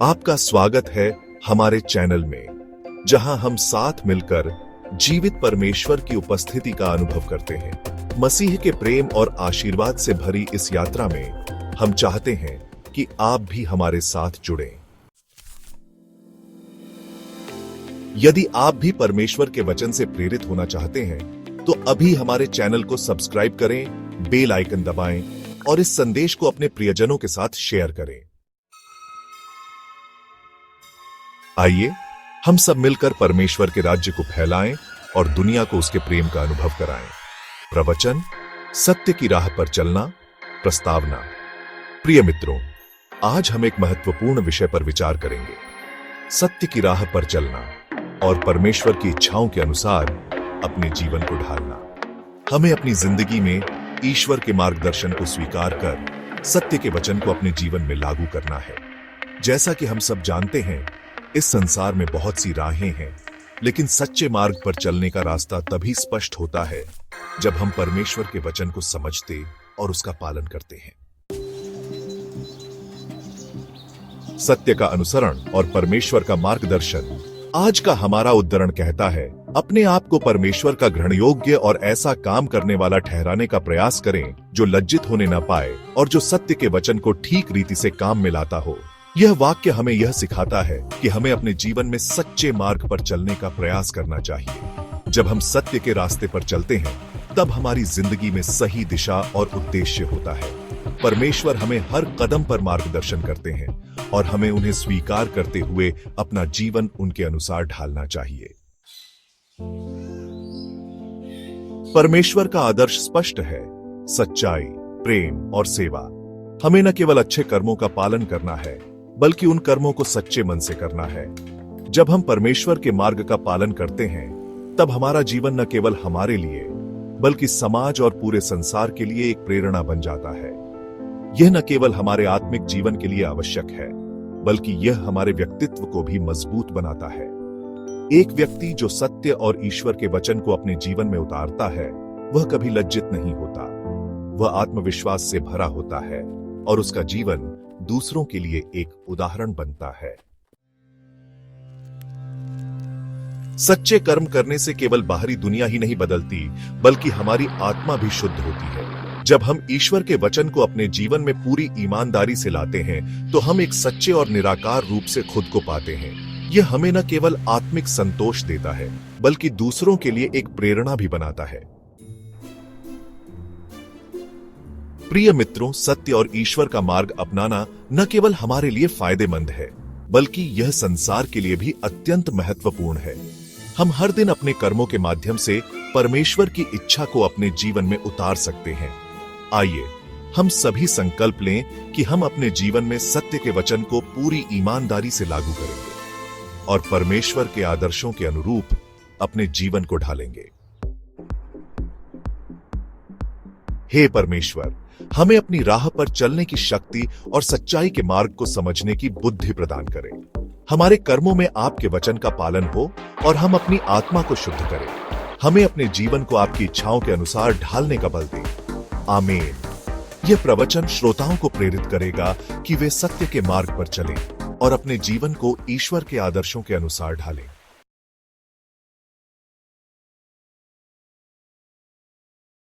आपका स्वागत है हमारे चैनल में, जहां हम साथ मिलकर जीवित परमेश्वर की उपस्थिति का अनुभव करते हैं। मसीह के प्रेम और आशीर्वाद से भरी इस यात्रा में हम चाहते हैं कि आप भी हमारे साथ जुड़ें। यदि आप भी परमेश्वर के वचन से प्रेरित होना चाहते हैं, तो अभी हमारे चैनल को सब्सक्राइब करें, बेल आइकन दबाएं और इस संदेश को अपने प्रियजनों के साथ शेयर करें। आइए हम सब मिलकर परमेश्वर के राज्य को फैलाएं और दुनिया को उसके प्रेम का अनुभव कराएं। प्रवचन, सत्य की राह पर चलना, प्रस्तावना। प्रिय मित्रों, आज हम एक महत्वपूर्ण विषय पर विचार करेंगे, सत्य की राह पर चलना और परमेश्वर की इच्छाओं के अनुसार अपने जीवन को ढालना। हमें अपनी जिंदगी में ईश्वर के मार्गदर्शन को स्वीकार कर सत्य के वचन को अपने जीवन में लागू करना है। जैसा कि हम सब जानते हैं, इस संसार में बहुत सी राहें हैं, लेकिन सच्चे मार्ग पर चलने का रास्ता तभी स्पष्ट होता है जब हम परमेश्वर के वचन को समझते और उसका पालन करते हैं। सत्य का अनुसरण और परमेश्वर का मार्गदर्शन। आज का हमारा उद्धरण कहता है, अपने आप को परमेश्वर का ग्रहण योग्य और ऐसा काम करने वाला ठहराने का प्रयास करें जो लज्जित होने न पाए और जो सत्य के वचन को ठीक रीति से काम में लाता हो। यह वाक्य हमें यह सिखाता है कि हमें अपने जीवन में सच्चे मार्ग पर चलने का प्रयास करना चाहिए। जब हम सत्य के रास्ते पर चलते हैं, तब हमारी जिंदगी में सही दिशा और उद्देश्य होता है। परमेश्वर हमें हर कदम पर मार्गदर्शन करते हैं और हमें उन्हें स्वीकार करते हुए अपना जीवन उनके अनुसार ढालना चाहिए। परमेश्वर का आदर्श स्पष्ट है, सच्चाई, प्रेम और सेवा। हमें न केवल अच्छे कर्मों का पालन करना है, बल्कि उन कर्मों को सच्चे मन से करना है। जब हम परमेश्वर के मार्ग का पालन करते हैं, तब हमारा जीवन न केवल हमारे लिए, बल्कि समाज और पूरे संसार के लिए एक प्रेरणा बन जाता है। यह न केवल हमारे आत्मिक जीवन के लिए आवश्यक है, बल्कि यह हमारे व्यक्तित्व को भी मजबूत बनाता है। एक व्यक्ति जो सत्य और ईश्वर के वचन को अपने जीवन में उतारता है, वह कभी लज्जित नहीं होता। वह आत्मविश्वास से भरा होता है और उसका जीवन दूसरों के लिए एक उदाहरण बनता है। सच्चे कर्म करने से केवल बाहरी दुनिया ही नहीं बदलती, बल्कि हमारी आत्मा भी शुद्ध होती है। जब हम ईश्वर के वचन को अपने जीवन में पूरी ईमानदारी से लाते हैं, तो हम एक सच्चे और निराकार रूप से खुद को पाते हैं। यह हमें न केवल आत्मिक संतोष देता है, बल्कि दूसरों के लिए एक प्रेरणा भी बनाता है। प्रिय मित्रों, सत्य और ईश्वर का मार्ग अपनाना न केवल हमारे लिए फायदेमंद है, बल्कि यह संसार के लिए भी अत्यंत महत्वपूर्ण है। हम हर दिन अपने कर्मों के माध्यम से परमेश्वर की इच्छा को अपने जीवन में उतार सकते हैं। आइए हम सभी संकल्प लें कि हम अपने जीवन में सत्य के वचन को पूरी ईमानदारी से लागू करेंगे और परमेश्वर के आदर्शों के अनुरूप अपने जीवन को ढालेंगे। हे परमेश्वर, हमें अपनी राह पर चलने की शक्ति और सच्चाई के मार्ग को समझने की बुद्धि प्रदान करें। हमारे कर्मों में आपके वचन का पालन हो और हम अपनी आत्मा को शुद्ध करें। हमें अपने जीवन को आपकी इच्छाओं के अनुसार ढालने का बल दें। आमीन। यह प्रवचन श्रोताओं को प्रेरित करेगा कि वे सत्य के मार्ग पर चलें और अपने जीवन को ईश्वर के आदर्शों के अनुसार ढालें।